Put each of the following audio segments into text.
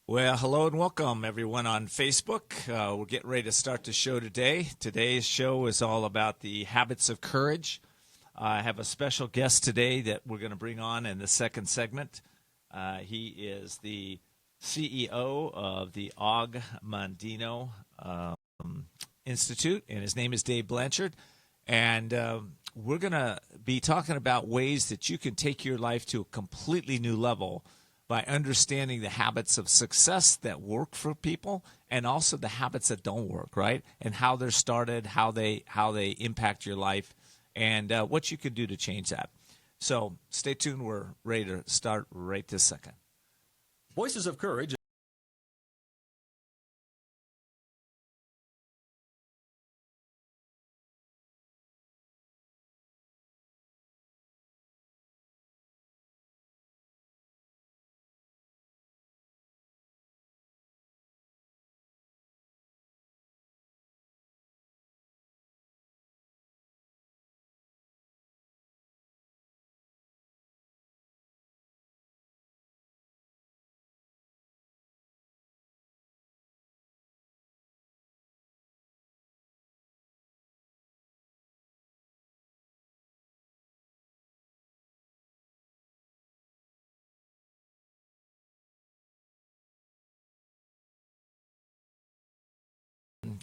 Well, hello and welcome everyone on Facebook. We're getting ready to start the show today. Today's show is all about the habits of courage. I have a special guest today that we're going to bring on in the second segment. He is the CEO of the Og Mandino Institute, and his name is Dave Blanchard. And we're going to be talking about ways that you can take your life to a completely new level by understanding the habits of success that work for people and also the habits that don't work, right? And how they're started, how they impact your life, and what you can do to change that. So stay tuned. We're ready to start right this second. Voices of Courage.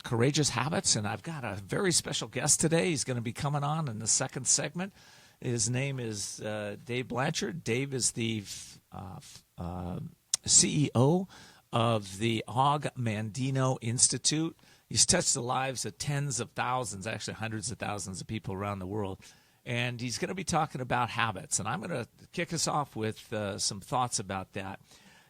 Courageous habits, and I've got a very special guest today. He's going to be coming on in the second segment. His name is Dave Blanchard. Dave is the CEO of the Og Mandino Institute. He's touched the lives of tens of thousands, actually hundreds of thousands of people around the world. And he's going to be talking about habits. And I'm going to kick us off with some thoughts about that.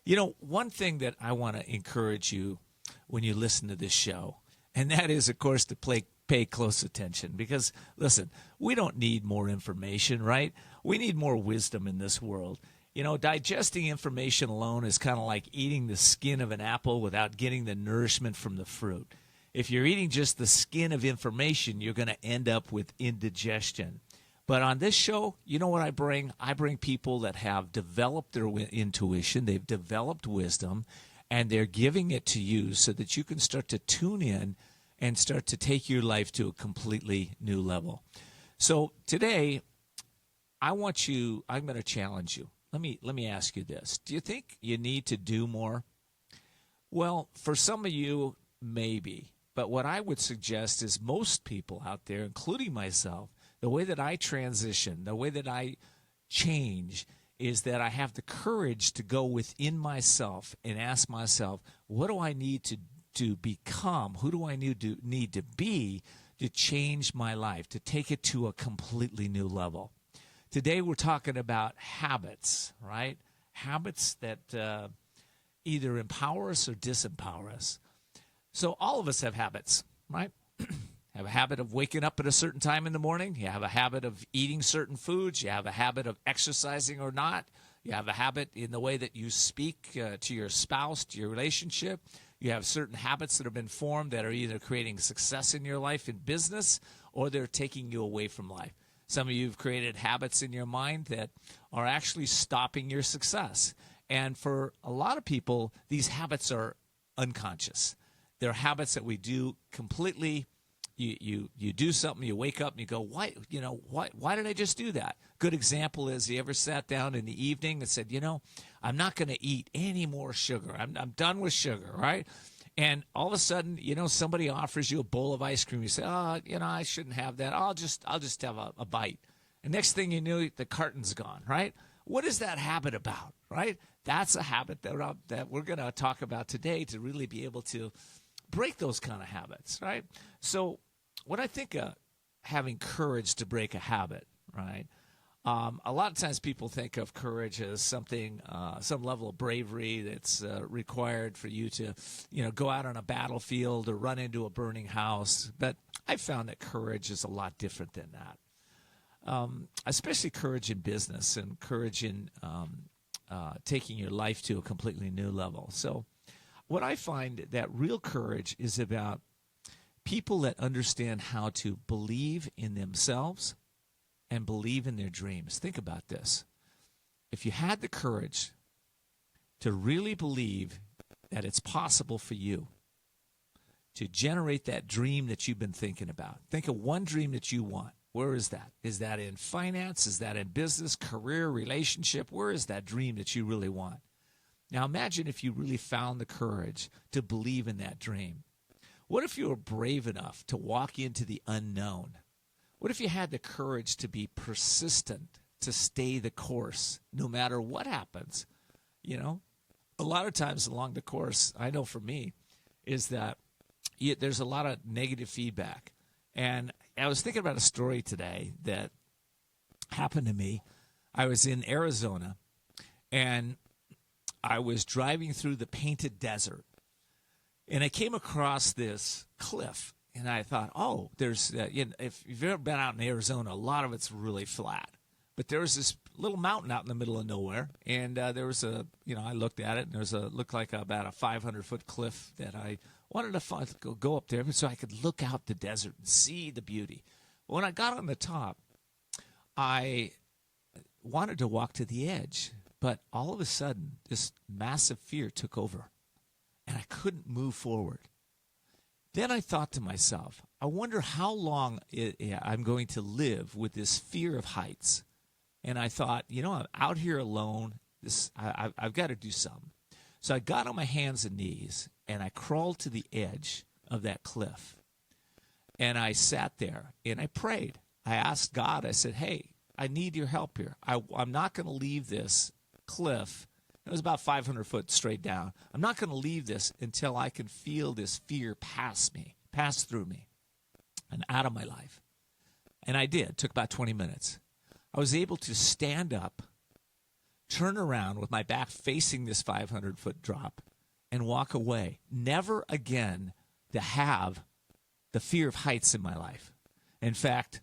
You know, one thing that I want to encourage you when you listen to this show, and that is, of course, to pay close attention. Because, listen, we don't need more information, right? We need more wisdom in this world. You know, digesting information alone is kind of like eating the skin of an apple without getting the nourishment from the fruit. If you're eating just the skin of information, you're going to end up with indigestion. But on this show, you know what I bring? I bring people that have developed their intuition, they've developed wisdom, and they're giving it to you so that you can start to tune in and start to take your life to a completely new level. So today, I'm going to challenge you. Let me ask you this. Do you think you need to do more? Well, for some of you, maybe. But what I would suggest is most people out there, including myself, the way that I transition, the way that I change, is that I have the courage to go within myself and ask myself, what do I need to become? Who do I need to be to change my life, to take it to a completely new level? Today we're talking about habits, right? Habits that either empower us or disempower us. So all of us have habits, right? Have a habit of waking up at a certain time in the morning. You have a habit of eating certain foods. You have a habit of exercising or not. You have a habit in the way that you speak to your spouse, to your relationship. You have certain habits that have been formed that are either creating success in your life in business or they're taking you away from life. Some of you have created habits in your mind that are actually stopping your success. And for a lot of people, these habits are unconscious. They're habits that we do completely. You do something, you wake up and you go, why did I just do that? Good example is, you ever sat down in the evening and said, I'm not going to eat any more sugar. I'm done with sugar, right? And all of a sudden, somebody offers you a bowl of ice cream. You say, I shouldn't have that. I'll just have a bite. And next thing you know, the carton's gone, right? What is that habit about, right? That's a habit that we're going to talk about today to really be able to break those kind of habits, right? So when I think of having courage to break a habit, right, a lot of times people think of courage as something, some level of bravery that's required for you to, go out on a battlefield or run into a burning house. But I found that courage is a lot different than that, especially courage in business and courage in taking your life to a completely new level. So what I find that real courage is about people that understand how to believe in themselves and believe in their dreams. Think about this. If you had the courage to really believe that it's possible for you to generate that dream that you've been thinking about. Think of one dream that you want. Where is that? Is that in finance? Is that in business, career, relationship? Where is that dream that you really want? Now imagine if you really found the courage to believe in that dream. What if you were brave enough to walk into the unknown? What if you had the courage to be persistent, to stay the course, no matter what happens? You know, a lot of times along the course, I know for me, is that there's a lot of negative feedback. And I was thinking about a story today that happened to me. I was in Arizona, and I was driving through the Painted Desert, and I came across this cliff, and I thought, oh, there's, if you've ever been out in Arizona, a lot of it's really flat. But there was this little mountain out in the middle of nowhere, and there was I looked at it, and looked like about a 500-foot cliff that I wanted to go up there so I could look out the desert and see the beauty. When I got on the top, I wanted to walk to the edge, but all of a sudden, this massive fear took over, and I couldn't move forward. Then I thought to myself, I wonder how long I'm going to live with this fear of heights. And I thought, I'm out here alone. I've got to do something. So I got on my hands and knees, and I crawled to the edge of that cliff. And I sat there, and I prayed. I asked God, I said, hey, I need your help here. I'm not going to leave this cliff. It was about 500 foot straight down. I'm not going to leave this until I can feel this fear pass through me and out of my life. And I did. It took about 20 minutes. I was able to stand up, turn around with my back facing this 500-foot drop, and walk away. Never again to have the fear of heights in my life. In fact,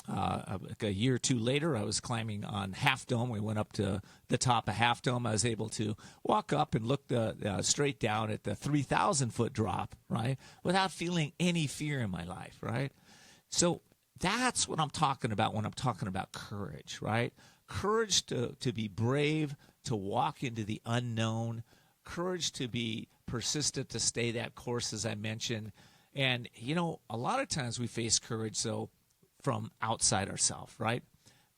a year or two later, I was climbing on Half Dome. We went up to the top of Half Dome. I was able to walk up and look straight down at the 3,000-foot drop, right, without feeling any fear in my life, right? So that's what I'm talking about when I'm talking about courage, right? Courage to be brave, to walk into the unknown, courage to be persistent, to stay that course, as I mentioned. And, a lot of times we face courage, though, from outside ourselves, right?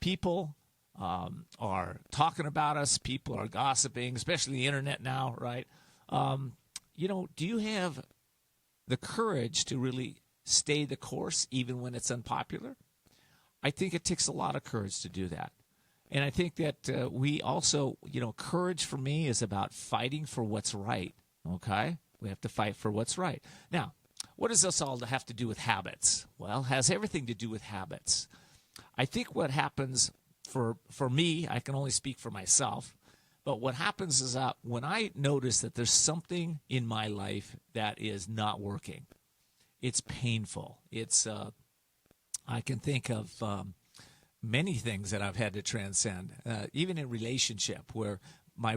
People are talking about us. People are gossiping, especially the internet now, right? Do you have the courage to really stay the course even when it's unpopular? I think it takes a lot of courage to do that. And I think that we also, courage for me is about fighting for what's right, okay? We have to fight for what's right. Now, what does this all have to do with habits? Well, it has everything to do with habits. I think what happens for me, I can only speak for myself, but what happens is that when I notice that there's something in my life that is not working, it's painful. I can think of many things that I've had to transcend, even in relationship, where my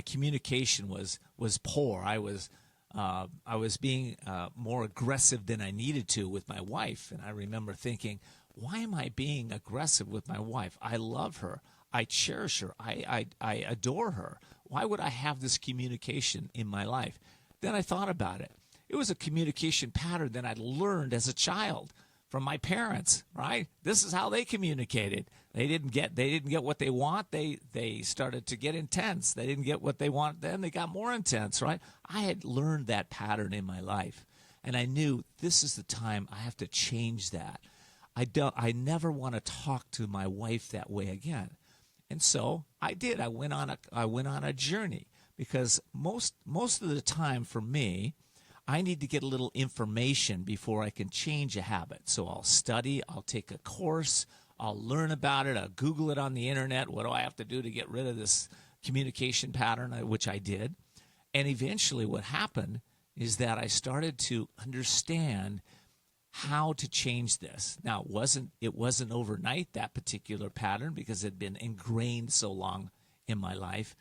communication was poor. I was being more aggressive than I needed to with my wife. And I remember thinking, why am I being aggressive with my wife? I love her. I cherish her. I adore her. Why would I have this communication in my life? Then I thought about it. It was a communication pattern that I'd learned as a child from my parents, right? This is how they communicated. They didn't get what they want. They started to get intense. They didn't get what they want. Then they got more intense, right? I had learned that pattern in my life, and I knew this is the time I have to change that. I never want to talk to my wife that way again. And so I did. I went on a journey, because most of the time for me, I need to get a little information before I can change a habit. So I'll study, I'll take a course, I'll learn about it, I'll Google it on the internet. What do I have to do to get rid of this communication pattern, which I did. And eventually what happened is that I started to understand how to change this. Now, it wasn't overnight, that particular pattern, because it had been ingrained so long in my life.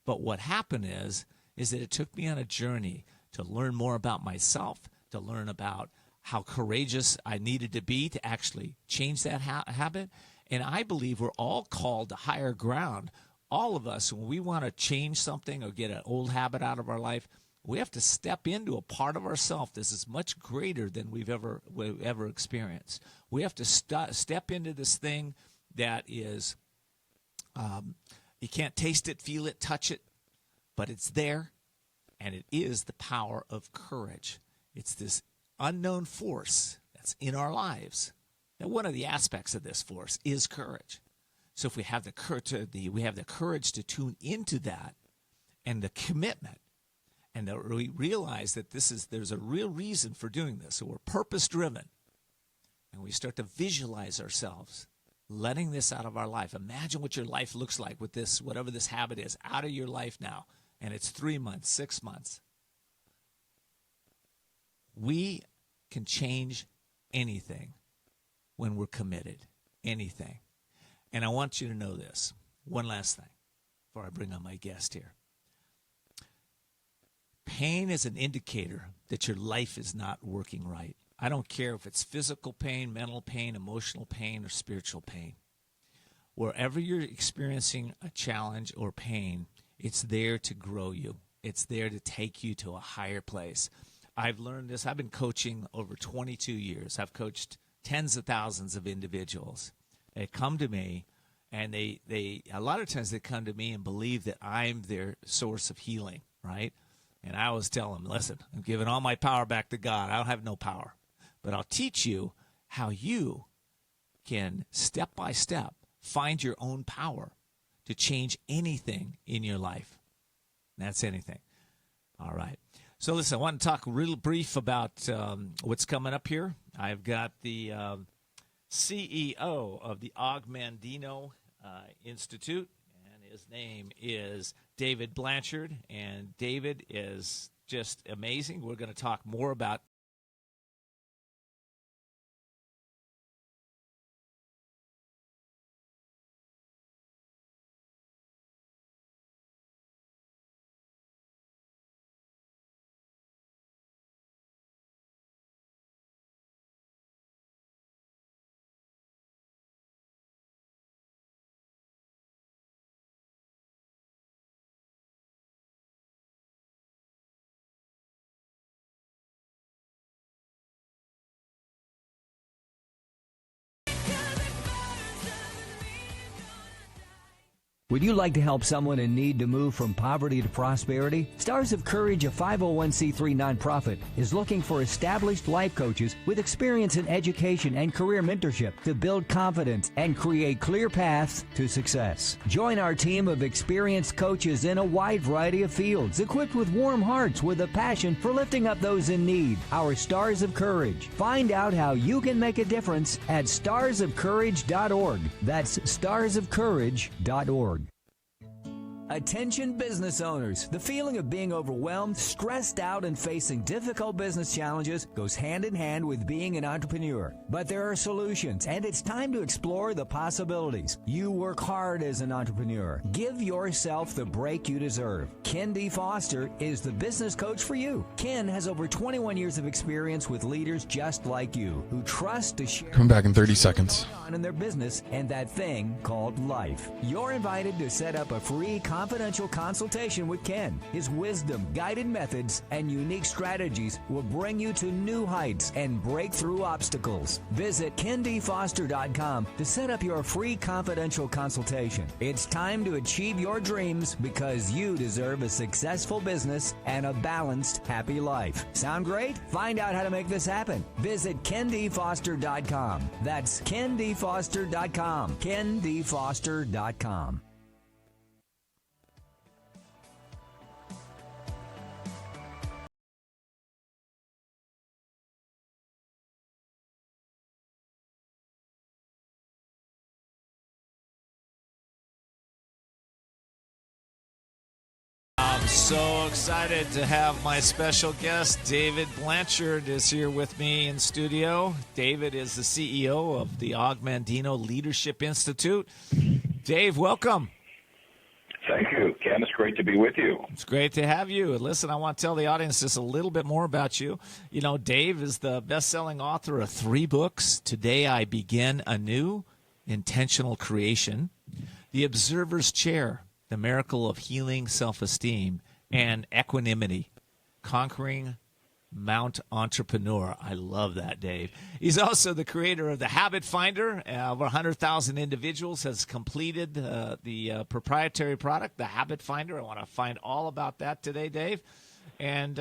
But what happened is that it took me on a journey to learn more about myself, to learn about how courageous I needed to be to actually change that habit. And I believe we're all called to higher ground. All of us, when we want to change something or get an old habit out of our life, We have to step into a part of ourselves that is much greater than we've ever experienced. We have to step into this thing that is, you can't taste it, feel it, touch it, but it's there, and it is the power of courage. It's this unknown force that's in our lives. And one of the aspects of this force is courage. So if we have the courage to tune into that, and the commitment, and that we realize that there's a real reason for doing this. So we're purpose-driven, and we start to visualize ourselves letting this out of our life. Imagine what your life looks like with this, whatever this habit is, out of your life now, and it's 3 months, 6 months. We can change anything when we're committed, anything. And I want you to know this. One last thing before I bring on my guest here. Pain is an indicator that your life is not working right. I don't care if it's physical pain, mental pain, emotional pain, or spiritual pain. Wherever you're experiencing a challenge or pain, it's there to grow you. It's there to take you to a higher place. I've learned this. I've been coaching over 22 years. I've coached tens of thousands of individuals. They come to me, and they a lot of times they come to me and believe that I'm their source of healing, right? And I always tell them, listen, I'm giving all my power back to God. I don't have no power. But I'll teach you how you can, step by step, find your own power to change anything in your life. And that's anything. All right. So listen, I want to talk real brief about what's coming up here. I've got the CEO of the Og Mandino Institute. His name is David Blanchard, and David is just amazing. We're going to talk more about Would you like to help someone in need to move from poverty to prosperity? Stars of Courage, a 501c3 nonprofit, is looking for established life coaches with experience in education and career mentorship to build confidence and create clear paths to success. Join our team of experienced coaches in a wide variety of fields, equipped with warm hearts with a passion for lifting up those in need. Our Stars of Courage. Find out how you can make a difference at starsofcourage.org. That's starsofcourage.org. Attention business owners. The feeling of being overwhelmed, stressed out, and facing difficult business challenges goes hand in hand with being an entrepreneur. But there are solutions, and it's time to explore the possibilities. You work hard as an entrepreneur. Give yourself the break you deserve. Ken D. Foster is the business coach for you. Ken has over 21 years of experience with leaders just like you who trust to share. Come back in 30 seconds. In their business and that thing called life. You're invited to set up a free confidential consultation with Ken. His wisdom, guided methods, and unique strategies will bring you to new heights and break through obstacles. Visit kendfoster.com to set up your free confidential consultation. It's time to achieve your dreams because you deserve a successful business and a balanced, happy life. Sound great? Find out how to make this happen. Visit kendfoster.com. That's kendfoster.com. kendfoster.com. I'm so excited to have my special guest, David Blanchard, is here with me in studio. David is the CEO of the Og Mandino Leadership Institute. Dave, welcome. Thank you, Ken. It's great to be with you. It's great to have you. Listen, I want to tell the audience just a little bit more about you. You know, Dave is the best-selling author of 3 books, Today I Begin Anew, Intentional Creation, The Observer's Chair, The Miracle of Healing Self-Esteem, and Equanimity. Conquering Mount Entrepreneur. I love that, Dave. He's also the creator of the Habit Finder. Over 100,000 individuals has completed the proprietary product, the Habit Finder. I want to find all about that today, Dave. And,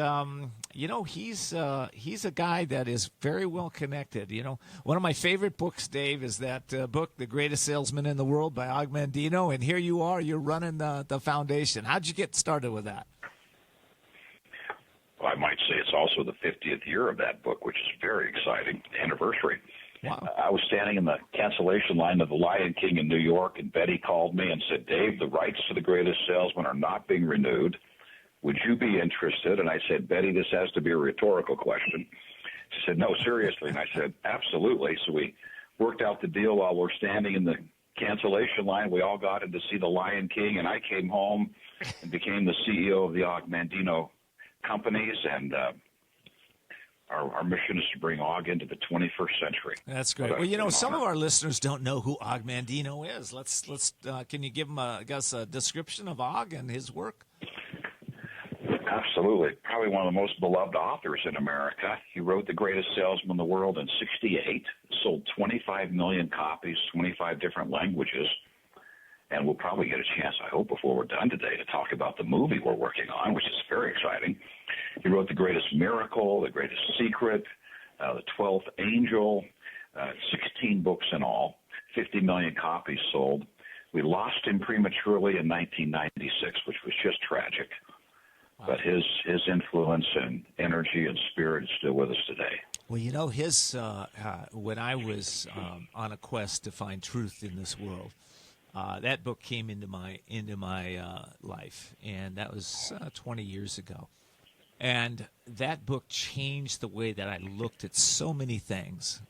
he's a guy that is very well connected. One of my favorite books, Dave, is that book, The Greatest Salesman in the World by Og Mandino. And here you are, you're running the foundation. How'd you get started with that? Well, I might say it's also the 50th year of that book, which is very exciting, anniversary. Wow. I was standing in the cancellation line of the Lion King in New York, and Betty called me and said, Dave, the rights to The Greatest Salesman are not being renewed. Would you be interested? And I said, Betty, this has to be a rhetorical question. She said, no, seriously. And I said, absolutely. So we worked out the deal while we're standing in the cancellation line. We all got in to see the Lion King, and I came home and became the CEO of the Og Mandino companies, and our mission is to bring Og into the 21st century. That's great. Well, some of our listeners don't know who Og Mandino is. Let's can you give them a description of Og and his work? Absolutely. Probably one of the most beloved authors in America. He wrote The Greatest Salesman in the World in '68, sold 25 million copies, 25 different languages. And we'll probably get a chance, I hope, before we're done today to talk about the movie we're working on, which is very exciting. He wrote The Greatest Miracle, The Greatest Secret, The 12th Angel, 16 books in all, 50 million copies sold. We lost him prematurely in 1996, which was just tragic. Wow. But his influence and energy and spirit is still with us today. Well, his when I was on a quest to find truth in this world, that book came into my life, and that was 20 years ago. And that book changed the way that I looked at so many things.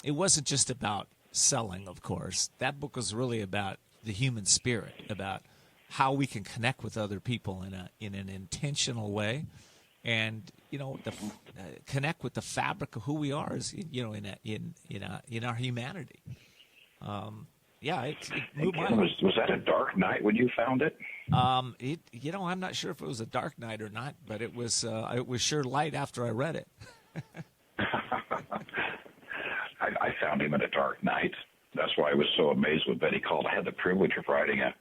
It wasn't just about selling, of course. That book was really about the human spirit, about how we can connect with other people in an intentional way, and connect with the fabric of who we are, as in our humanity. It moved my life. Was that a dark night when you found it? I'm not sure if it was a dark night or not, but it was sure light after I read it. I found him in a dark night. That's why I was so amazed when Betty called. I had the privilege of writing a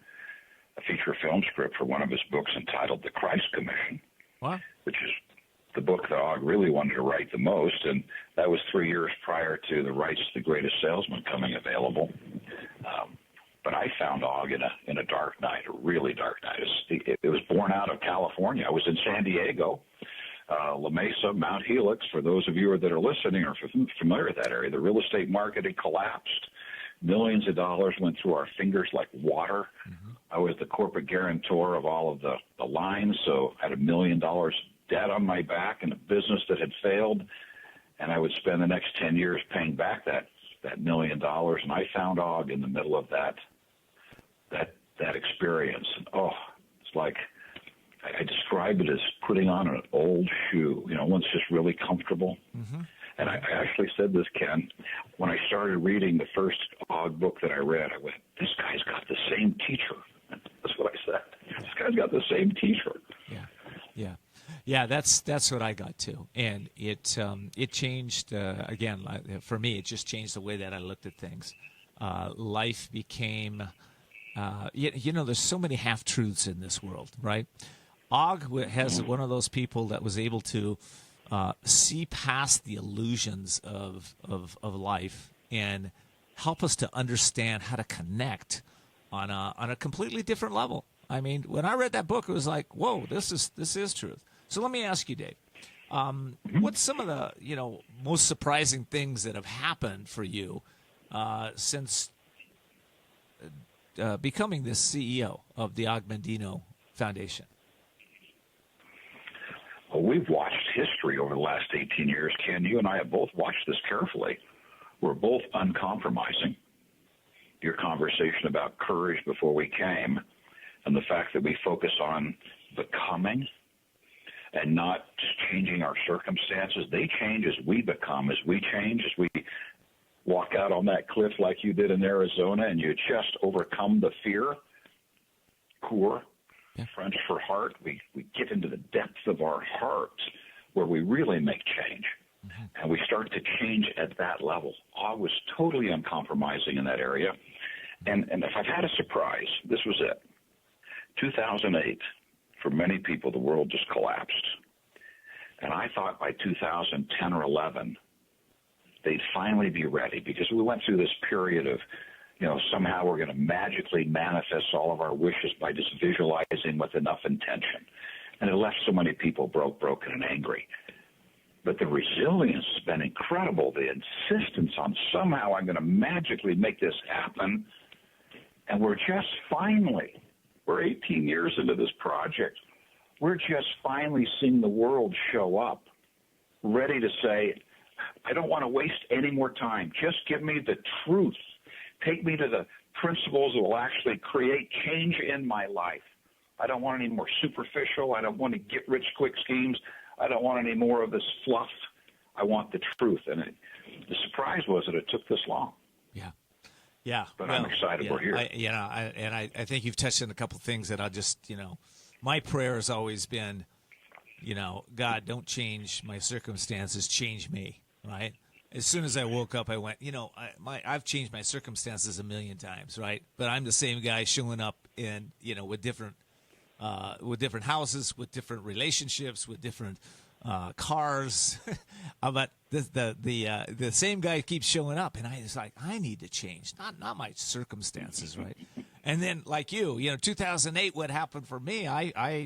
feature film script for one of his books entitled The Christ Commission, which is the book that Og really wanted to write the most, and that was 3 years prior to the rights to The Greatest Salesman coming available. But I found Og in a dark night, a really dark night. It was born out of California. I was in San Diego, La Mesa, Mount Helix. For those of you that are listening or familiar with that area, the real estate market had collapsed. Millions of dollars went through our fingers like water. Mm-hmm. I was the corporate guarantor of all of the lines, so I had $1 million debt on my back in a business that had failed, and I would spend the next 10 years paying back that $1 million. And I found Og in the middle of that experience. And it's like I describe it as putting on an old shoe. One's just really comfortable. Mm-hmm. And I actually said this, Ken, when I started reading the first Og book that I read, I went, this guy's got the same teacher. That's what I said. This guy's got the same teacher. Yeah. That's what I got too, and it changed again for me. It just changed the way that I looked at things. Life became, there's so many half truths in this world, right? Og has one of those people that was able to see past the illusions of life and help us to understand how to connect on a completely different level. I mean, when I read that book, it was like, whoa, this is truth. So let me ask you, Dave, what's some of the most surprising things that have happened for you since becoming the CEO of the Og Mandino Foundation? Well, we've watched history over the last 18 years. Ken, you and I have both watched this carefully. We're both uncompromising. Your conversation about courage before we came, and the fact that we focus on becoming and not just changing our circumstances. They change as we become, as we change, as we walk out on that cliff like you did in Arizona, and you just overcome the fear. Core. French for heart. We get into the depths of our hearts where we really make change. And we start to change at that level. I was totally uncompromising in that area. And if I've had a surprise, this was it. 2008, for many people, the world just collapsed. And I thought by 2010 or 11, they'd finally be ready, because we went through this period of, somehow we're going to magically manifest all of our wishes by just visualizing with enough intention. And it left so many people broken and angry. But the resilience has been incredible. The insistence on somehow I'm going to magically make this happen. And we're 18 years into this project. We're just finally seeing the world show up, ready to say, I don't want to waste any more time. Just give me the truth. Take me to the principles that will actually create change in my life. I don't want any more superficial. I don't want to get rich quick schemes. I don't want any more of this fluff. I want the truth. And the surprise was that it took this long. Yeah. But I'm excited we're here. I think you've touched on a couple of things that I'll just, my prayer has always been, God, don't change my circumstances, change me, right? As soon as I woke up, I went, I've changed my circumstances a million times, right? But I'm the same guy showing up in, with different houses, with different relationships, with different cars. But the same guy keeps showing up, and I was like, I need to change, not my circumstances, right? And then, like 2008, what happened for me?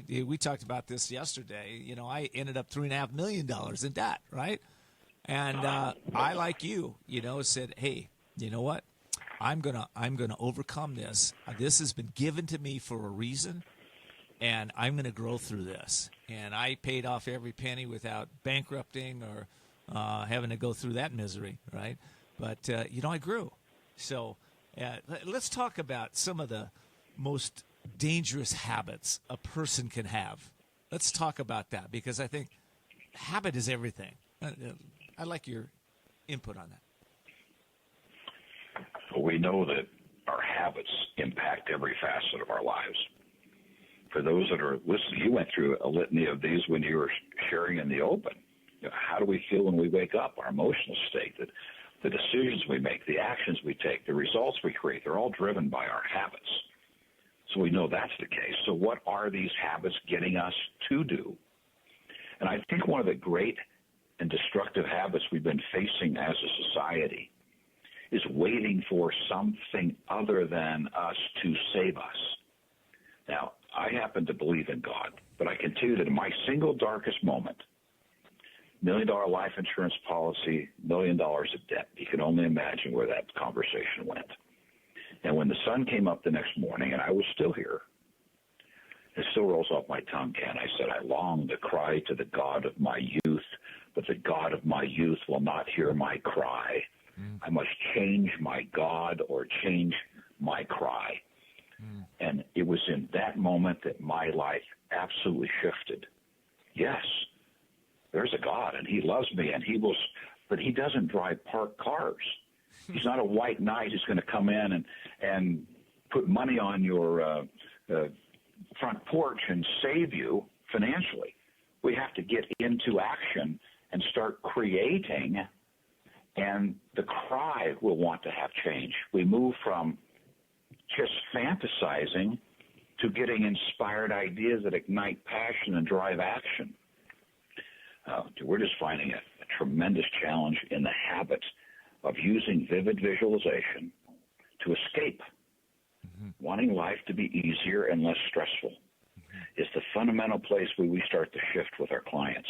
We talked about this yesterday. I ended up $3.5 million in debt, right? And I, like you, said, hey, you know what? I'm gonna overcome this. This has been given to me for a reason, and I'm going to grow through this. And I paid off every penny without bankrupting or having to go through that misery, right? But I grew. So let's talk about some of the most dangerous habits a person can have. Let's talk about that, because I think habit is everything. I'd like your input on that. Well, we know that our habits impact every facet of our lives. For those that are listening, you went through a litany of these when you were sharing in the open. How do we feel when we wake up, our emotional state, the decisions we make, the actions we take, the results we create, they're all driven by our habits. So we know that's the case. So what are these habits getting us to do? And I think one of the great and destructive habits we've been facing as a society is waiting for something other than us to save us. Now, I happen to believe in God, but I can tell you that in my single darkest moment, $1 million life insurance policy, $1 million of debt, you can only imagine where that conversation went. And when the sun came up the next morning and I was still here, it still rolls off my tongue, Ken. I said, I long to cry to the God of my youth, but the God of my youth will not hear my cry. I must change my God or change my cry. And it was in that moment that my life absolutely shifted. Yes, there's a God, and he loves me, and but he doesn't drive parked cars. He's not a white knight who's going to come in and put money on your front porch and save you financially. We have to get into action and start creating, and the cry will want to have change. We move from just fantasizing to getting inspired ideas that ignite passion and drive action. We're just finding a tremendous challenge in the habit of using vivid visualization to escape. Wanting life to be easier and less stressful is the fundamental place where we start to shift with our clients.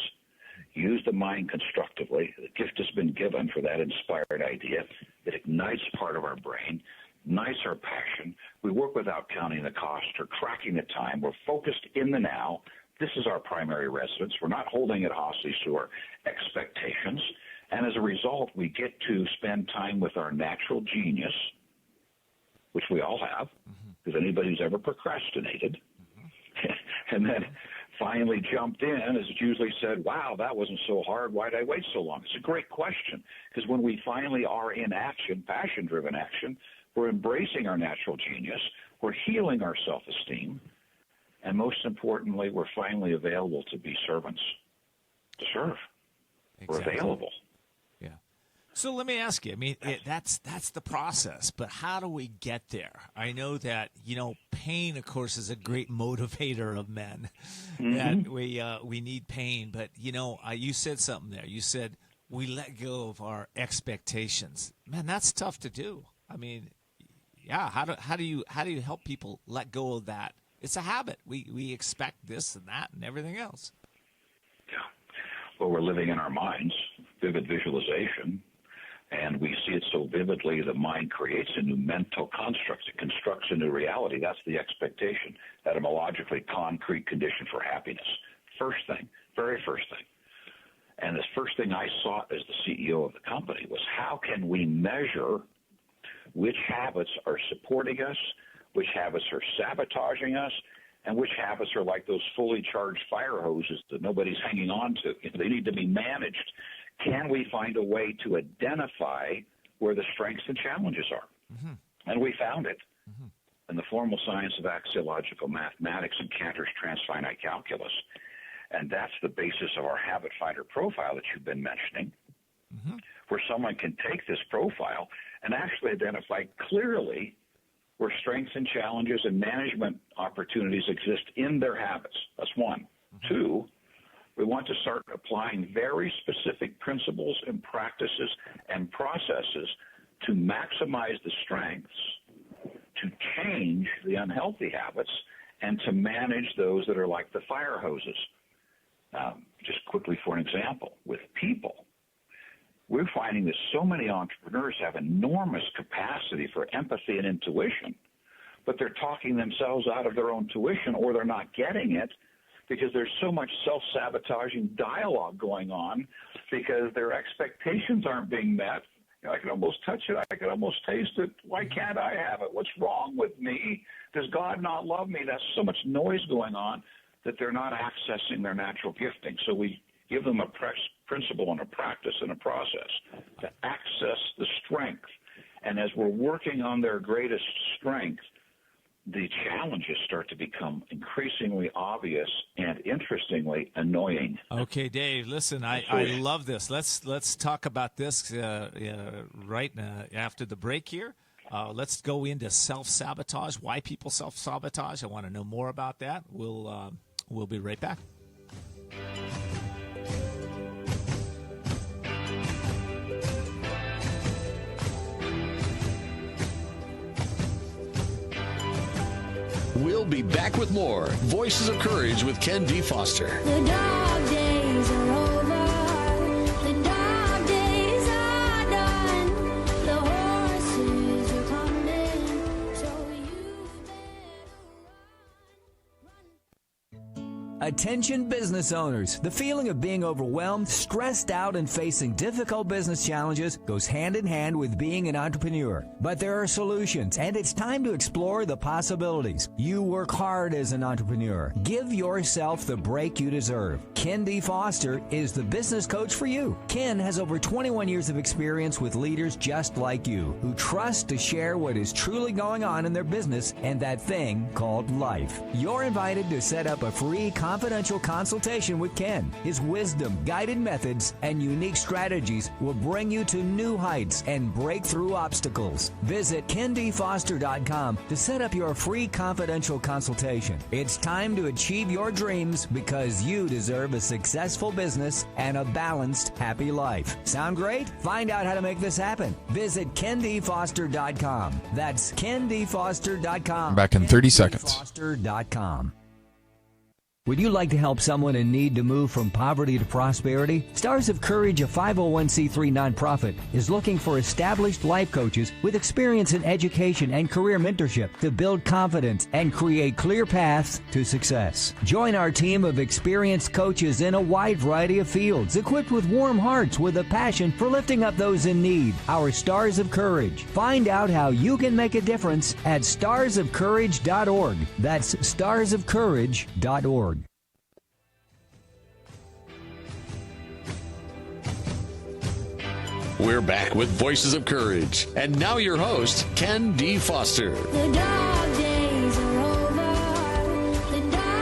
Use the mind constructively. The gift has been given for that inspired idea. It ignites part of our brain, ignites our passion. We work without counting the cost or tracking the time. We're focused in the now. This is our primary residence. We're not holding it hostage to our expectations. And as a result, we get to spend time with our natural genius, which we all have, because anybody who's ever procrastinated, and then finally jumped in, as it's usually said, wow, that wasn't so hard. Why did I wait so long? It's a great question, because when we finally are in action, passion-driven action, we're embracing our natural genius. We're healing our self-esteem. And most importantly, we're finally available to be servants, to serve. Exactly. We're available. Yeah. So let me ask you, I mean, that's the process, but how do we get there? I know that, pain, of course, is a great motivator of men, that we need pain. But, you said something there. You said we let go of our expectations. Man, that's tough to do. I mean, yeah, how do you help people let go of that? It's a habit. We expect this and that and everything else. Yeah. Well, we're living in our minds, vivid visualization, and we see it so vividly the mind creates a new mental construct. It constructs a new reality. That's the expectation, etymologically concrete condition for happiness. First thing, very first thing. And the first thing I sought as the CEO of the company was how can we measure which habits are supporting us, which habits are sabotaging us, and which habits are like those fully charged fire hoses that nobody's hanging on to. They need to be managed. Can we find a way to identify where the strengths and challenges are? Mm-hmm. And we found it in the formal science of axiological mathematics and Cantor's transfinite calculus. And that's the basis of our habit finder profile that you've been mentioning, where someone can take this profile and actually identify clearly where strengths and challenges and management opportunities exist in their habits. That's one. Two, we want to start applying very specific principles and practices and processes to maximize the strengths, to change the unhealthy habits, and to manage those that are like the fire hoses. Just quickly for an example, with people, we're finding that so many entrepreneurs have enormous capacity for empathy and intuition, but they're talking themselves out of their own tuition, or they're not getting it because there's so much self-sabotaging dialogue going on because their expectations aren't being met. I can almost touch it. I can almost taste it. Why can't I have it? What's wrong with me? Does God not love me? There's so much noise going on that they're not accessing their natural gifting. So we give them a principle and a practice and a process to access the strength. And as we're working on their greatest strength, the challenges start to become increasingly obvious and, interestingly, annoying. Okay, Dave, listen, I love this. Let's talk about this right after the break here. Let's go into self-sabotage, why people self-sabotage. I want to know more about that. We'll be right back. We'll be back with more Voices of Courage with Ken D. Foster. The dark days are over. The dark days are done. The horses are coming. So you better run. Attention business owners. The feeling of being overwhelmed, stressed out, and facing difficult business challenges goes hand in hand with being an entrepreneur. But there are solutions, and it's time to explore the possibilities. You work hard as an entrepreneur. Give yourself the break you deserve. Ken D. Foster is the business coach for you. Ken has over 21 years of experience with leaders just like you, who trust to share what is truly going on in their business and that thing called life. You're invited to set up a free confidential consultation with Ken. His wisdom, guided methods, and unique strategies will bring you to new heights and break through obstacles. Visit KenDFoster.com to set up your free confidential consultation. It's time to achieve your dreams because you deserve a successful business and a balanced, happy life. Sound great? Find out how to make this happen. Visit KenDFoster.com. That's KenDFoster.com. Back in 30 seconds. KenDFoster.com. Would you like to help someone in need to move from poverty to prosperity? Stars of Courage, a 501c3 nonprofit, is looking for established life coaches with experience in education and career mentorship to build confidence and create clear paths to success. Join our team of experienced coaches in a wide variety of fields, equipped with warm hearts with a passion for lifting up those in need. Our Stars of Courage. Find out how you can make a difference at starsofcourage.org. That's starsofcourage.org. We're back with Voices of Courage. And now your host, Ken D. Foster. The dark days are over. The dark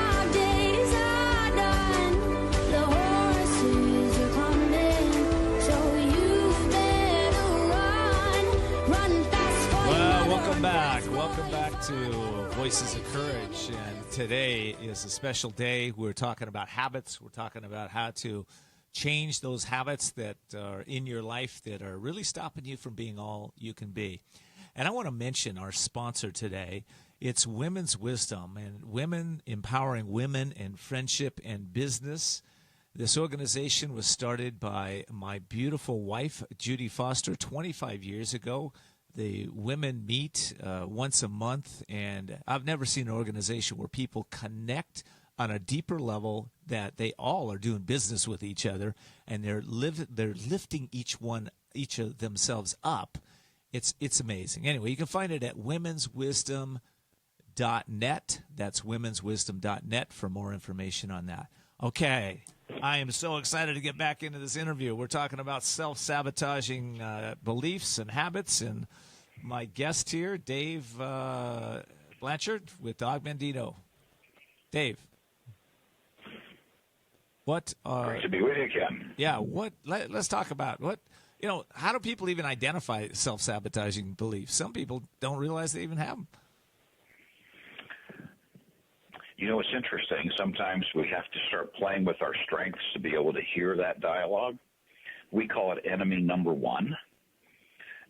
to Voices of Courage, and today is a special day. We're talking about habits. We're talking about how to change those habits that are in your life that are really stopping you from being all you can be. And I want to mention our sponsor today. It's Women's Wisdom, and women empowering women in friendship and business. This organization was started by my beautiful wife, Judy Foster, 25 years ago. The women meet once a month, and I've never seen an organization where people connect on a deeper level, that they all are doing business with each other, and they're lifting each of themselves up. It's amazing. Anyway, you can find it at womenswisdom.net. That's womenswisdom.net for more information on that. Okay, I am so excited to get back into this interview. We're talking about self-sabotaging beliefs and habits, and my guest here, Dave Blanchard with Dog Mandino. Dave, what? Great to be with you, Ken. Yeah, let's talk about how do people even identify self-sabotaging beliefs? Some people don't realize they even have them. It's interesting. Sometimes we have to start playing with our strengths to be able to hear that dialogue. We call it enemy number one.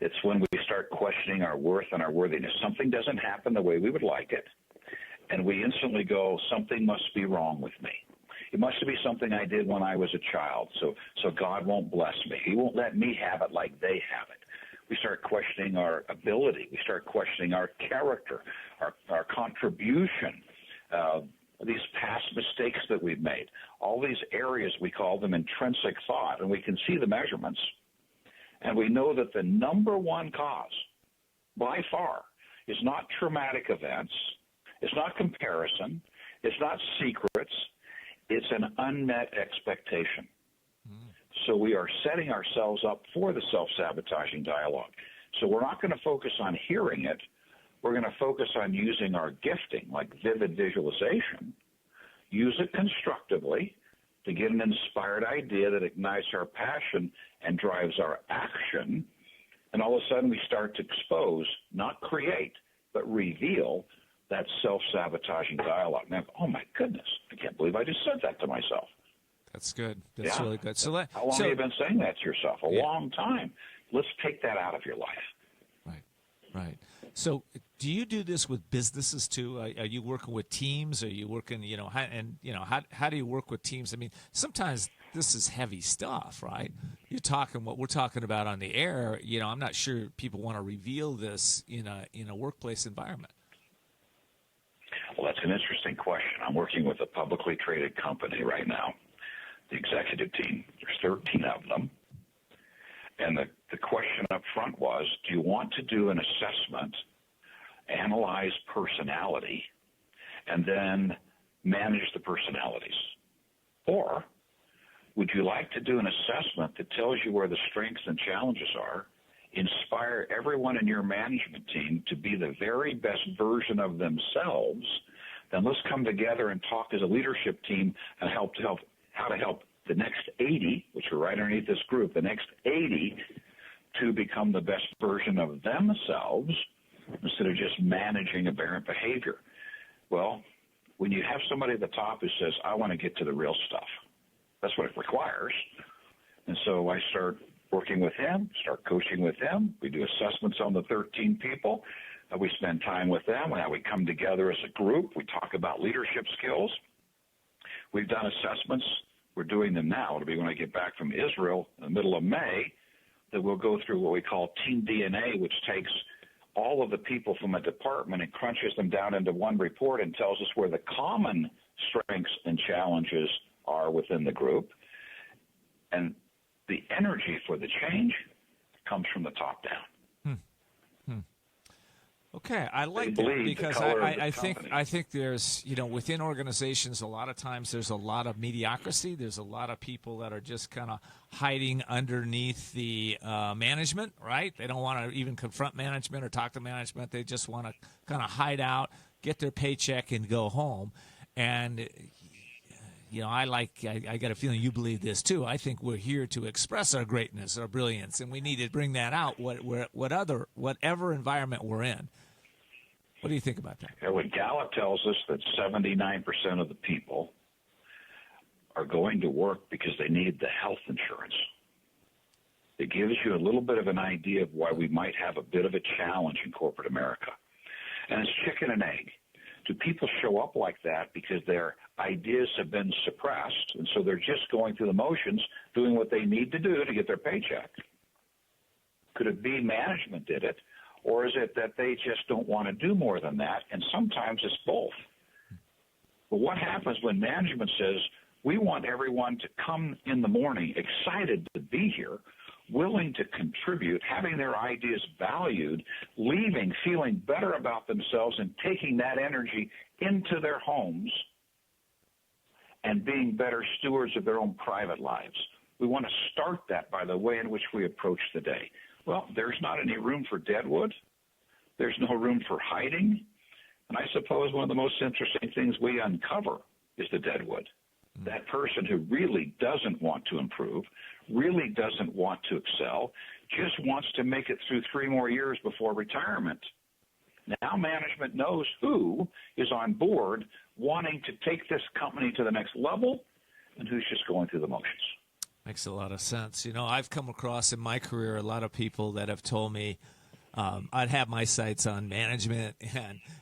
It's when we start questioning our worth and our worthiness. Something doesn't happen the way we would like it, and we instantly go, something must be wrong with me. It must be something I did when I was a child, so God won't bless me. He won't let me have it like they have it. We start questioning our ability. We start questioning our character, our contribution, these past mistakes that we've made. All these areas, we call them intrinsic thought, and we can see the measurements. And we know that the number one cause, by far, is not traumatic events. It's not comparison. It's not secrets. It's an unmet expectation. So we are setting ourselves up for the self-sabotaging dialogue. So we're not going to focus on hearing it. We're going to focus on using our gifting, like vivid visualization, use it constructively to get an inspired idea that ignites our passion and drives our action. And all of a sudden we start to expose, not create, but reveal that self-sabotaging dialogue. Now, oh my goodness, I can't believe I just said that to myself. That's good. That's really good. So how long have you been saying that to yourself? A long time. Let's take that out of your life. Right. So do you do this with businesses too? Are you working with teams? Are you working, how do you work with teams? I mean, sometimes this is heavy stuff, right? You're talking what we're talking about on the air. I'm not sure people want to reveal this in a workplace environment. Well, that's an interesting question. I'm working with a publicly traded company right now, the executive team. There's 13 of them. And the question up front was, do you want to do an assessment, analyze personality, and then manage the personalities? Or would you like to do an assessment that tells you where the strengths and challenges are, inspire everyone in your management team to be the very best version of themselves? Then let's come together and talk as a leadership team and how to help the next 80, which are right underneath this group, the next 80 to become the best version of themselves instead of just managing aberrant behavior. Well, when you have somebody at the top who says, I want to get to the real stuff, that's what it requires. And so I start working with him, start coaching with him. We do assessments on the 13 people. We spend time with them. Now we come together as a group. We talk about leadership skills. We've done assessments. We're doing them now. It'll be when I get back from Israel in the middle of May that we'll go through what we call Team DNA, which takes all of the people from a department and crunches them down into one report and tells us where the common strengths and challenges are within the group. And the energy for the change comes from the top down. Okay, I like that because I think there's, within organizations, a lot of times there's a lot of mediocrity. There's a lot of people that are just kind of hiding underneath the management, right? They don't want to even confront management or talk to management. They just want to kind of hide out, get their paycheck, and go home. And I got a feeling you believe this too. I think we're here to express our greatness, our brilliance, and we need to bring that out, whatever environment we're in. What do you think about that? Yeah, what Gallup tells us that 79% of the people are going to work because they need the health insurance. It gives you a little bit of an idea of why we might have a bit of a challenge in corporate America. And it's chicken and egg. Do people show up like that because their ideas have been suppressed, and so they're just going through the motions, doing what they need to do to get their paycheck? Could it be management did it, or is it that they just don't want to do more than that? And sometimes it's both. But what happens when management says, we want everyone to come in the morning excited to be here, willing to contribute, having their ideas valued, leaving feeling better about themselves and taking that energy into their homes and being better stewards of their own private lives? We want to start that by the way in which we approach the day. Well, there's not any room for deadwood. There's no room for hiding. And I suppose one of the most interesting things we uncover is the deadwood. That person who really doesn't want to improve, really doesn't want to excel, just wants to make it through 3 more years before retirement. Now management knows who is on board wanting to take this company to the next level and who's just going through the motions. Makes a lot of sense. You know, I've come across in my career a lot of people that have told me I'd have my sights on management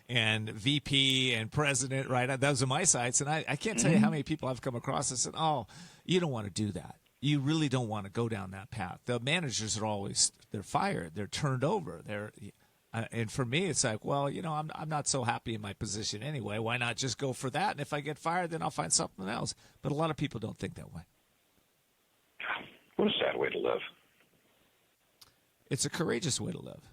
and VP and president, right? Those are my sights. And I can't tell you how many people I've come across that said, oh, you don't want to do that. You really don't want to go down that path. The managers are always, they're fired. They're turned over. And for me, it's like, well, you know, I'm not so happy in my position anyway. Why not just go for that? And if I get fired, then I'll find something else. But a lot of people don't think that way. What a sad way to live. It's a courageous way to live.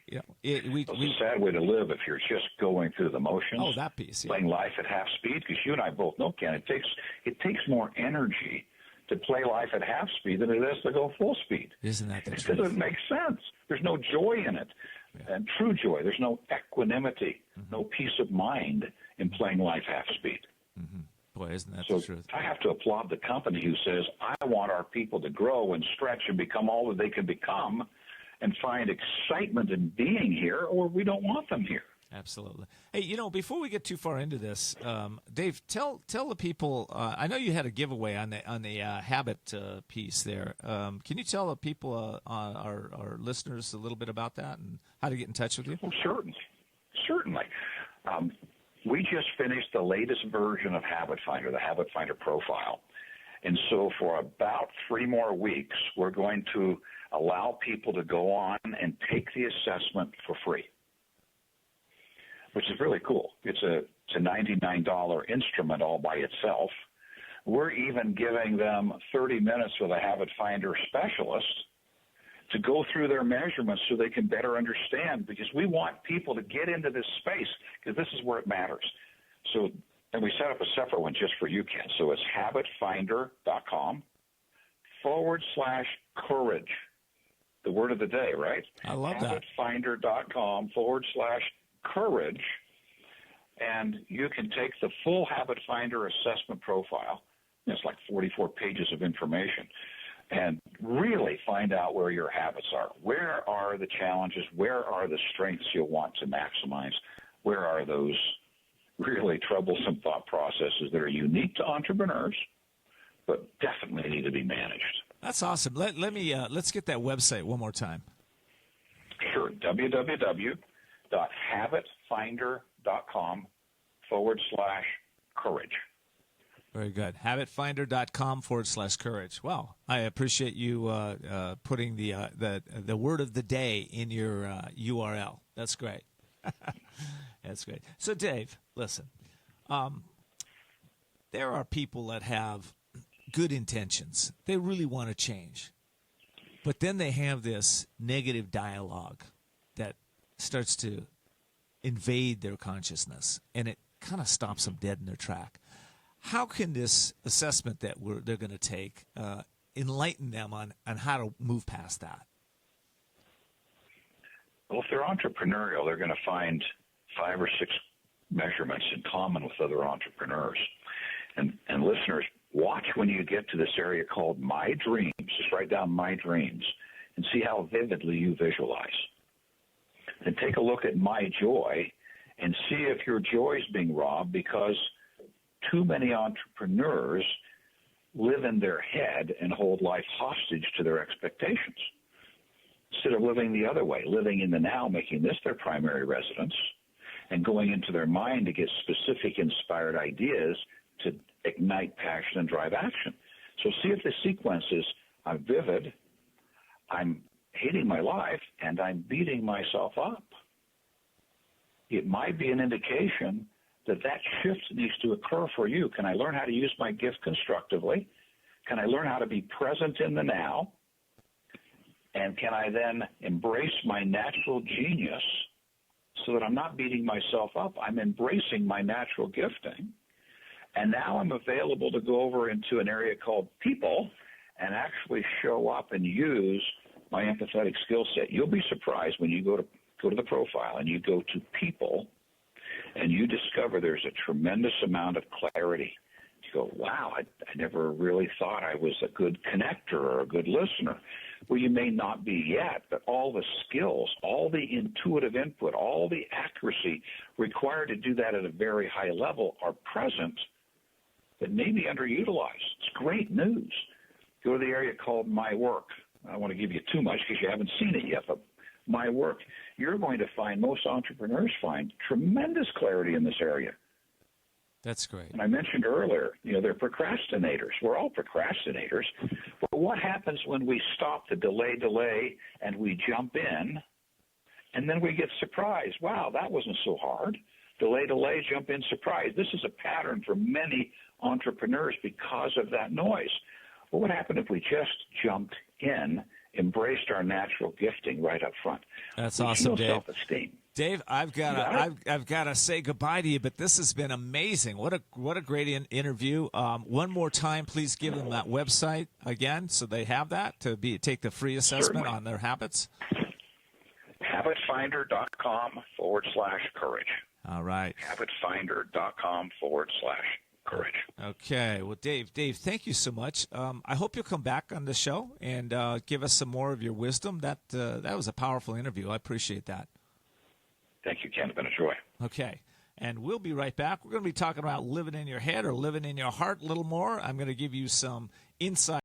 You know, it's a sad way to live if you're just going through the motions. Oh, that piece. Yeah. Playing life at half speed, because you and I both know, Ken, it takes more energy to play life at half speed than it is to go full speed. Isn't that the truth? It doesn't make sense. There's no joy in it. Yeah. And true joy. There's no equanimity, no peace of mind in playing life half speed. Mm-hmm. Boy, isn't that so the truth? I have to applaud the company who says, I want our people to grow and stretch and become all that they can become and find excitement in being here, or we don't want them here. Absolutely. Hey, you know, before we get too far into this, Dave, tell the people. I know you had a giveaway on the habit piece there. Can you tell the people, our listeners, a little bit about that and how to get in touch with you? Well, certainly. We just finished the latest version of Habit Finder, the Habit Finder profile. And so for about 3 more weeks, we're going to allow people to go on and take the assessment for free, which is really cool. It's a $99 instrument all by itself. We're even giving them 30 minutes with a Habit Finder specialist to go through their measurements so they can better understand, because we want people to get into this space because this is where it matters. So, and we set up a separate one just for you, Ken. So it's habitfinder.com/courage. The word of the day, right? I love that. habitfinder.com/courage. And you can take the full Habit Finder assessment profile. It's like 44 pages of information. And really find out where your habits are. Where are the challenges? Where are the strengths you'll want to maximize? Where are those really troublesome thought processes that are unique to entrepreneurs, but definitely need to be managed? That's awesome. Let's get that website one more time. Sure. www.habitfinder.com/courage. Very good. Habitfinder.com/courage. Wow. I appreciate you putting the word of the day in your URL. That's great. That's great. So, Dave, listen. There are people that have good intentions. They really want to change. But then they have this negative dialogue that starts to invade their consciousness, and it kind of stops them dead in their track. How can this assessment that they're going to take enlighten them on how to move past that? Well, if they're entrepreneurial, they're going to find 5 or 6 measurements in common with other entrepreneurs. And listeners, watch when you get to this area called My Dreams. Just write down My Dreams and see how vividly you visualize. Then take a look at My Joy and see if your joy is being robbed, because too many entrepreneurs live in their head and hold life hostage to their expectations, instead of living the other way, living in the now, making this their primary residence, and going into their mind to get specific, inspired ideas to ignite passion and drive action. So see if the sequence is, I'm vivid, I'm hating my life, and I'm beating myself up. It might be an indication that shift needs to occur for you. Can I learn how to use my gift constructively? Can I learn how to be present in the now? And can I then embrace my natural genius so that I'm not beating myself up? I'm embracing my natural gifting. And now I'm available to go over into an area called people and actually show up and use my empathetic skill set. You'll be surprised when you go to the profile and you go to people and you discover there's a tremendous amount of clarity. You go, wow, I never really thought I was a good connector or a good listener. Well, you may not be yet, but all the skills, all the intuitive input, all the accuracy required to do that at a very high level are present, that may be underutilized. It's great news. Go to the area called My Work. I don't want to give you too much because you haven't seen it yet, but My Work, you're going to find, most entrepreneurs find, tremendous clarity in this area. That's great. And I mentioned earlier, they're procrastinators. We're all procrastinators. But what happens when we stop the delay, and we jump in, and then we get surprised? Wow, that wasn't so hard. Delay, jump in, surprise. This is a pattern for many entrepreneurs because of that noise. What would happen if we just jumped in, embraced our natural gifting right up front? That's awesome, Dave. Self-esteem. Dave, I've got to say goodbye to you, but this has been amazing. What a great interview. One more time, please give them that website again, so they have that to take the free assessment on their habits. Habitfinder.com/courage. All right. Habitfinder.com/courage. Okay. Well, Dave, thank you so much. I hope you'll come back on the show and give us some more of your wisdom. That was a powerful interview. I appreciate that. Thank you, Ken. It's been a joy. Okay. And we'll be right back. We're going to be talking about living in your head or living in your heart a little more. I'm going to give you some insight.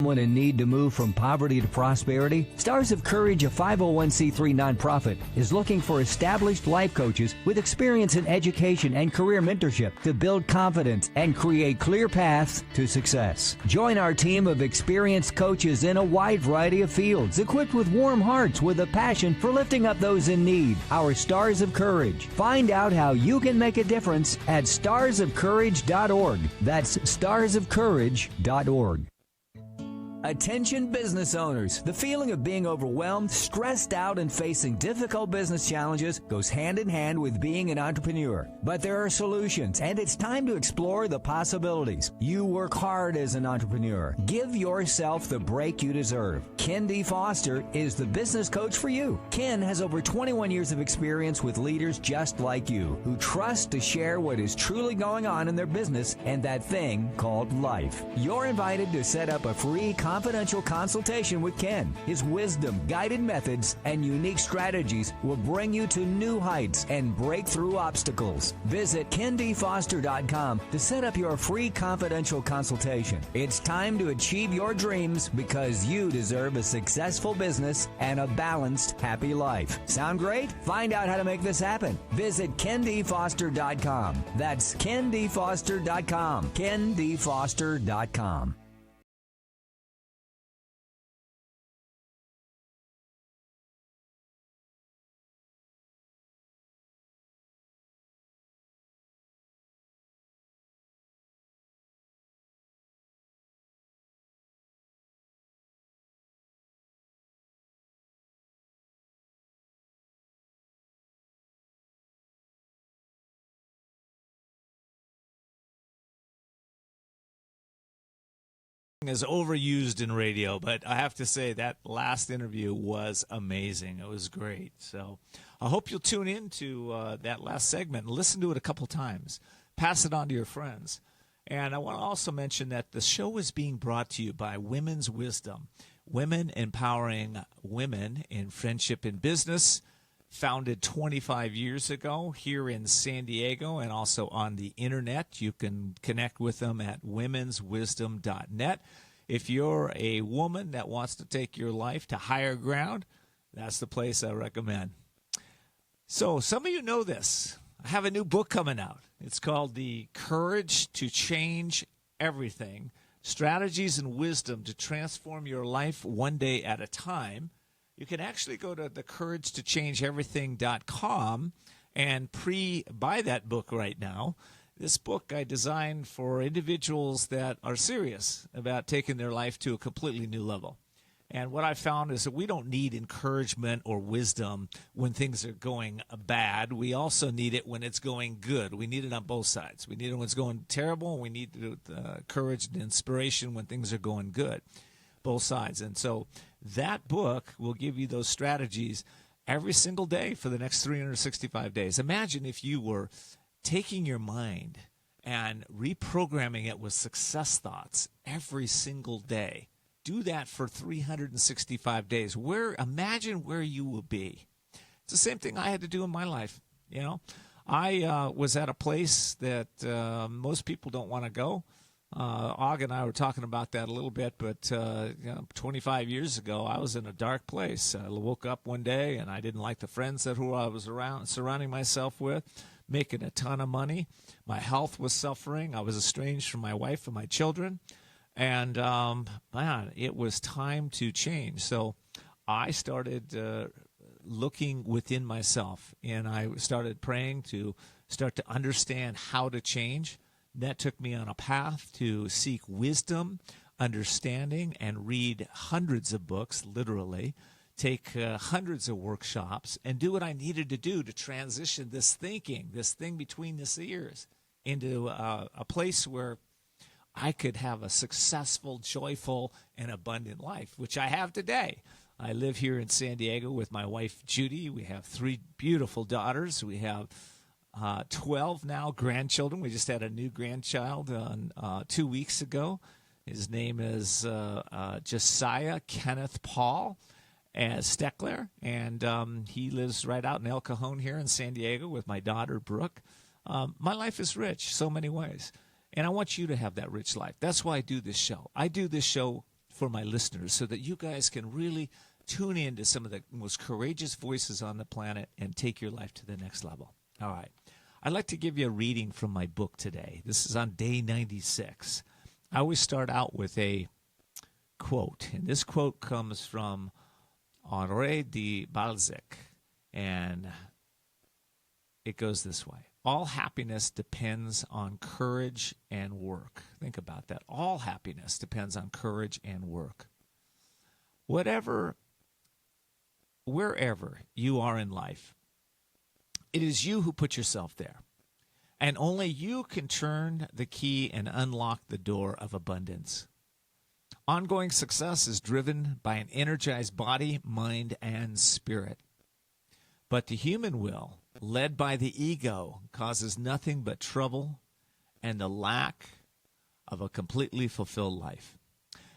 Someone in need to move from poverty to prosperity? Stars of Courage, a 501c3 nonprofit, is looking for established life coaches with experience in education and career mentorship to build confidence and create clear paths to success. Join our team of experienced coaches in a wide variety of fields, equipped with warm hearts with a passion for lifting up those in need. Our Stars of Courage. Find out how you can make a difference at starsofcourage.org. That's starsofcourage.org. Attention business owners. The feeling of being overwhelmed, stressed out, and facing difficult business challenges goes hand in hand with being an entrepreneur. But there are solutions, and it's time to explore the possibilities. You work hard as an entrepreneur. Give yourself the break you deserve. Ken D. Foster is the business coach for you. Ken has over 21 years of experience with leaders just like you, who trust to share what is truly going on in their business and that thing called life. You're invited to set up a free confidential consultation with Ken. His wisdom, guided methods, and unique strategies will bring you to new heights and break through obstacles. Visit KenDFoster.com to set up your free confidential consultation. It's time to achieve your dreams because you deserve a successful business and a balanced, happy life. Sound great? Find out how to make this happen. Visit KenDFoster.com. That's KenDFoster.com. KenDFoster.com. is overused in radio, but I have to say that last interview was amazing. It was great. So I hope you'll tune in to that last segment and listen to it a couple times. Pass it on to your friends. And I want to also mention that the show is being brought to you by Women's Wisdom, women empowering women in friendship and business, founded 25 years ago here in San Diego and also on the internet. You can connect with them at womenswisdom.net. If you're a woman that wants to take your life to higher ground, that's the place I recommend. So some of you know this. I have a new book coming out. It's called The Courage to Change Everything, Strategies and Wisdom to Transform Your Life One Day at a Time. You can actually go to thecouragetochangeeverything.com and pre-buy that book right now. This book I designed for individuals that are serious about taking their life to a completely new level. And what I found is that we don't need encouragement or wisdom when things are going bad. We also need it when it's going good. We need it on both sides. We need it when it's going terrible, and we need courage and inspiration when things are going good. Both sides. And so that book will give you those strategies every single day for the next 365 days. Imagine if you were taking your mind and reprogramming it with success thoughts every single day. Do that for 365 days. Imagine where you will be. It's the same thing I had to do in my life. You know, I was at a place that most people don't want to go. Og and I were talking about that a little bit, but 25 years ago, I was in a dark place. I woke up one day, and I didn't like the friends who I was surrounding myself with, making a ton of money. My health was suffering. I was estranged from my wife and my children. And, man, it was time to change. So I started looking within myself, and I started praying to start to understand how to change. That took me on a path to seek wisdom, understanding, and read hundreds of books, literally, take hundreds of workshops, and do what I needed to do to transition this thinking, this thing between the ears, into a place where I could have a successful, joyful, and abundant life, which I have today. I live here in San Diego with my wife, Judy. We have 3 beautiful daughters. We have 12 now grandchildren. We just had a new grandchild 2 weeks ago. His name is Josiah Kenneth Paul Steckler, and he lives right out in El Cajon here in San Diego with my daughter, Brooke. My life is rich so many ways. And I want you to have that rich life. That's why I do this show. I do this show for my listeners so that you guys can really tune in to some of the most courageous voices on the planet and take your life to the next level. All right. I'd like to give you a reading from my book today. This is on day 96. I always start out with a quote, and this quote comes from Honoré de Balzac, and it goes this way. All happiness depends on courage and work. Think about that. All happiness depends on courage and work. Wherever you are in life, it is you who put yourself there. And only you can turn the key and unlock the door of abundance. Ongoing success is driven by an energized body, mind, and spirit. But the human will, led by the ego, causes nothing but trouble and the lack of a completely fulfilled life.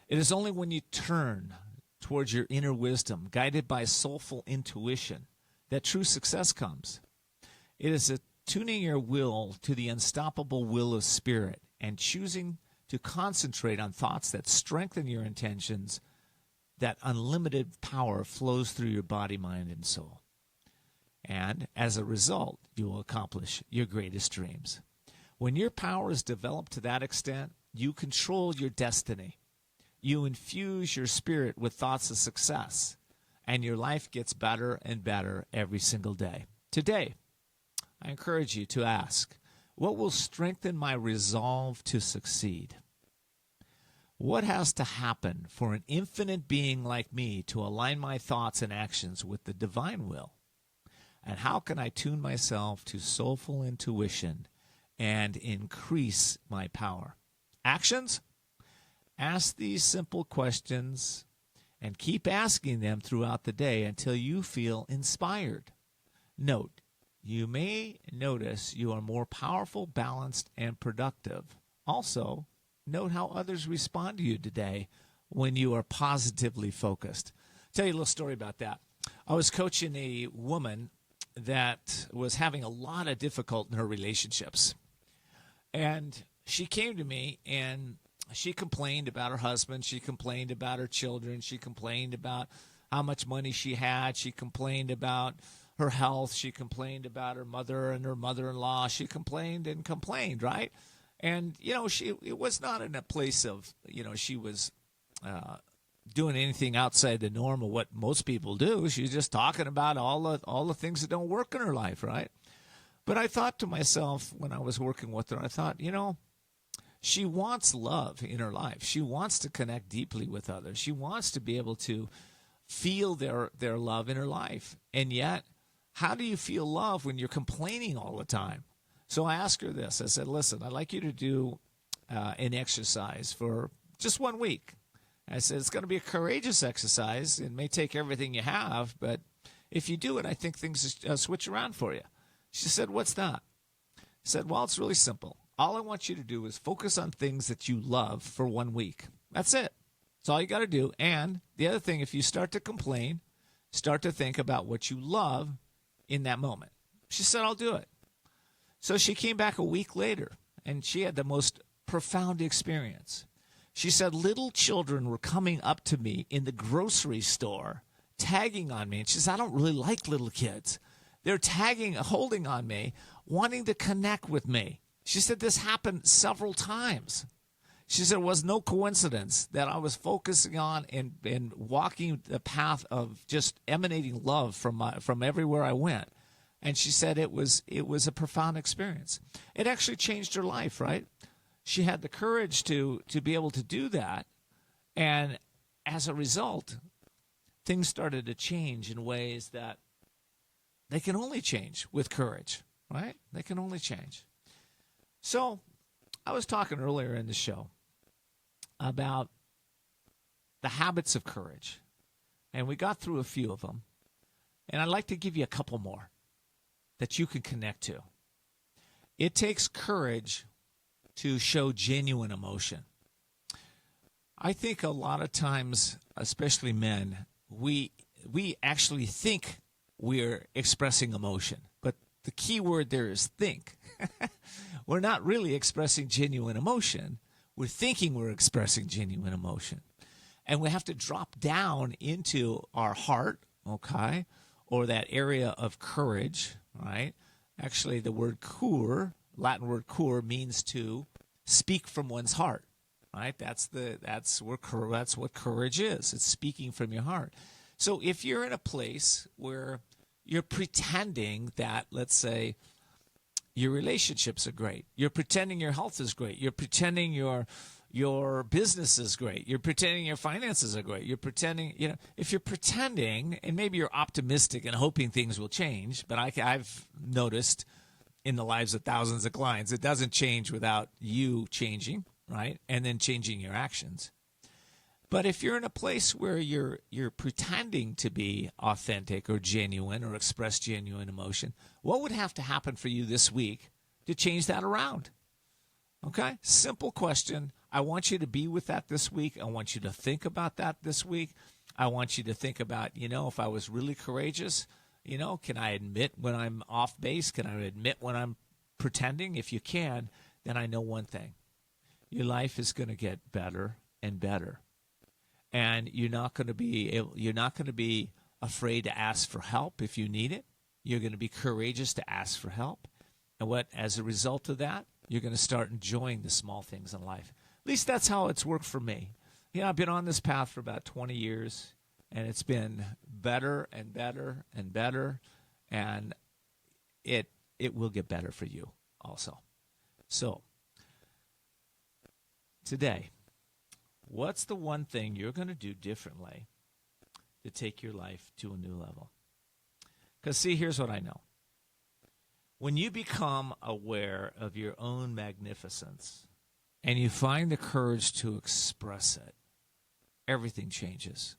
It is only when you turn towards your inner wisdom, guided by soulful intuition, that true success comes. It is attuning your will to the unstoppable will of spirit and choosing to concentrate on thoughts that strengthen your intentions, that unlimited power flows through your body, mind, and soul. And as a result, you will accomplish your greatest dreams. When your power is developed to that extent, you control your destiny. You infuse your spirit with thoughts of success, and your life gets better and better every single day. Today, I encourage you to ask, what will strengthen my resolve to succeed? What has to happen for an infinite being like me to align my thoughts and actions with the divine will? And how can I tune myself to soulful intuition and increase my power? Actions? Ask these simple questions and keep asking them throughout the day until you feel inspired. Note, you may notice you are more powerful, balanced, and productive. Also, note how others respond to you today when you are positively focused. I'll tell you a little story about that. I was coaching a woman that was having a lot of difficulty in her relationships. And she came to me and she complained about her husband. She complained about her children. She complained about how much money she had. She complained about her health. She complained about her mother and her mother-in-law. She complained and complained, right? And, it was not in a place of, she was doing anything outside the norm of what most people do. She was just talking about all the things that don't work in her life, right? But I thought to myself when I was working with her, I thought, she wants love in her life. She wants to connect deeply with others. She wants to be able to feel their love in her life. And yet, how do you feel love when you're complaining all the time? So I asked her this. I said, listen, I'd like you to do an exercise for just 1 week. I said, it's going to be a courageous exercise. It may take everything you have, but if you do it, I think things switch around for you. She said, what's that? I said, well, it's really simple. All I want you to do is focus on things that you love for 1 week. That's it. That's all you got to do. And the other thing, if you start to complain, start to think about what you love in that moment. She said, I'll do it. So she came back a week later, and she had the most profound experience. She said little children were coming up to me in the grocery store, tagging on me. And she said, I don't really like little kids. They're holding on me, wanting to connect with me. She said this happened several times. She said it was no coincidence that I was focusing on and walking the path of just emanating love from everywhere I went. And she said it was a profound experience. It actually changed her life, right? She had the courage to be able to do that. And as a result, things started to change in ways that they can only change with courage, right? They can only change. So I was talking earlier in the show about the habits of courage. And we got through a few of them. And I'd like to give you a couple more that you can connect to. It takes courage to show genuine emotion. I think a lot of times, especially men, we actually think we're expressing emotion. But the key word there is think. We're not really expressing genuine emotion. We're thinking we're expressing genuine emotion. And we have to drop down into our heart, okay, or that area of courage, right? Actually, the word cur, Latin word cur, means to speak from one's heart, right? That's what courage is. It's speaking from your heart. So if you're in a place where you're pretending that, let's say, your relationships are great, you're pretending your health is great, you're pretending your business is great, you're pretending your finances are great, you're pretending, if you're pretending, and maybe you're optimistic and hoping things will change, but I've noticed in the lives of thousands of clients, it doesn't change without you changing, right? And then changing your actions. But if you're in a place where you're pretending to be authentic or genuine or express genuine emotion, what would have to happen for you this week to change that around? Okay? Simple question. I want you to be with that this week. I want you to think about that this week. I want you to think about, if I was really courageous, can I admit when I'm off base? Can I admit when I'm pretending? If you can, then I know one thing. Your life is going to get better and better. And you're not going to be afraid to ask for help if you need it. You're going to be courageous to ask for help. And as a result of that, you're going to start enjoying the small things in life. At least that's how it's worked for me. I've been on this path for about 20 years, and it's been better and better and better, and it will get better for you also. So, today, what's the one thing you're going to do differently to take your life to a new level? Because, see, here's what I know. When you become aware of your own magnificence and you find the courage to express it, everything changes.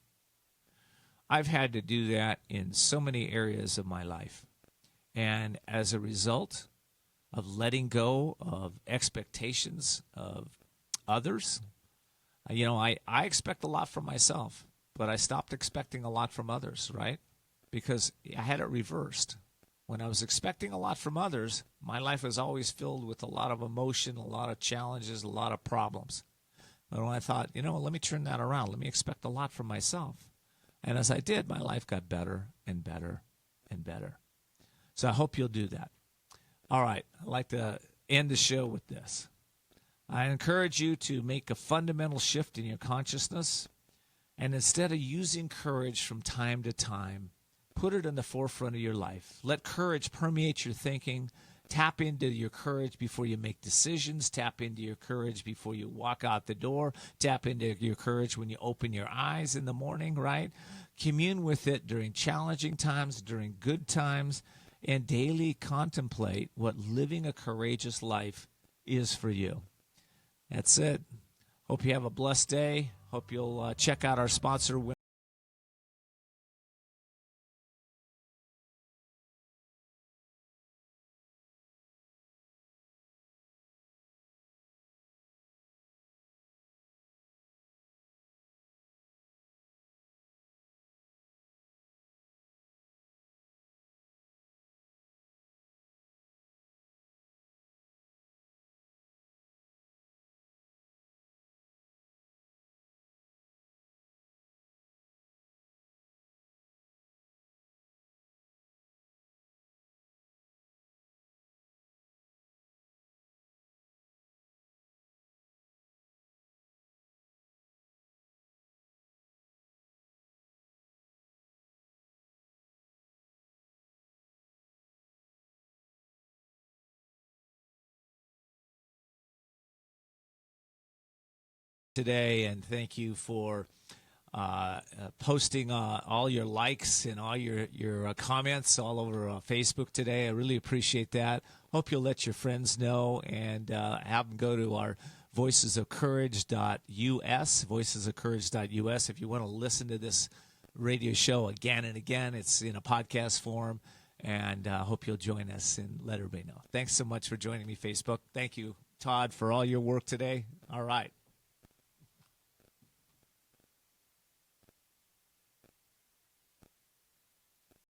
I've had to do that in so many areas of my life. And as a result of letting go of expectations of others, I expect a lot from myself, but I stopped expecting a lot from others, right? Because I had it reversed. When I was expecting a lot from others, my life was always filled with a lot of emotion, a lot of challenges, a lot of problems. But when I thought, let me turn that around. Let me expect a lot from myself. And as I did, my life got better and better and better. So I hope you'll do that. All right, I'd like to end the show with this. I encourage you to make a fundamental shift in your consciousness, and instead of using courage from time to time, put it in the forefront of your life. Let courage permeate your thinking. Tap into your courage before you make decisions. Tap into your courage before you walk out the door. Tap into your courage when you open your eyes in the morning, right? Commune with it during challenging times, during good times, and daily contemplate what living a courageous life is for you. That's it. Hope you have a blessed day. Hope you'll check out our sponsor. Today, and thank you for posting all your likes and all your comments all over Facebook today. I really appreciate that. Hope you'll let your friends know and have them go to our voicesofcourage.us, voicesofcourage.us. If you want to listen to this radio show again and again, it's in a podcast form, and hope you'll join us and let everybody know. Thanks so much for joining me, Facebook. Thank you, Todd, for all your work today. All right.